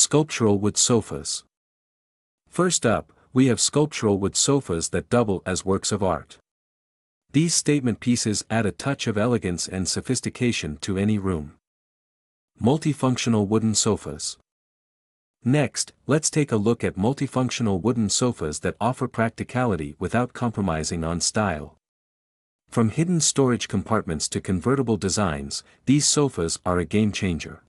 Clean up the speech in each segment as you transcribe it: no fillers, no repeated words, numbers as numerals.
Sculptural wood sofas. First up, we have sculptural wood sofas that double as works of art. These statement pieces add a touch of elegance and sophistication to any room. Multifunctional wooden sofas. Next, let's take a look at multifunctional wooden sofas that offer practicality without compromising on style. From hidden storage compartments to convertible designs, these sofas are a game changer.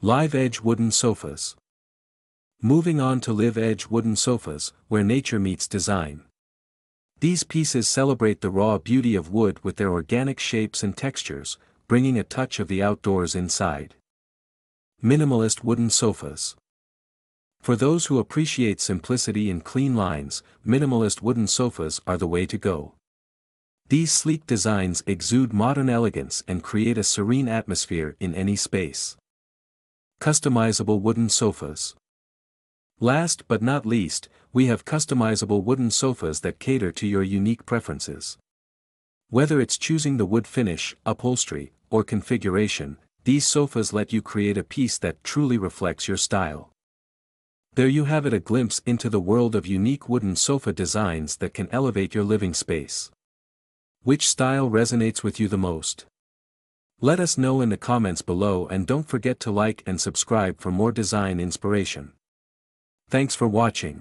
Live edge wooden sofas. Moving on to live edge wooden sofas, where nature meets design. These pieces celebrate the raw beauty of wood with their organic shapes and textures, bringing a touch of the outdoors inside. Minimalist wooden sofas. For those who appreciate simplicity and clean lines, minimalist wooden sofas are the way to go. These sleek designs exude modern elegance and create a serene atmosphere in any space. Customizable wooden sofas. Last but not least, we have customizable wooden sofas that cater to your unique preferences. Whether it's choosing the wood finish, upholstery, or configuration, these sofas let you create a piece that truly reflects your style. There you have it, a glimpse into the world of unique wooden sofa designs that can elevate your living space. Which style resonates with you the most? Let us know in the comments below, and don't forget to like and subscribe for more design inspiration. Thanks for watching.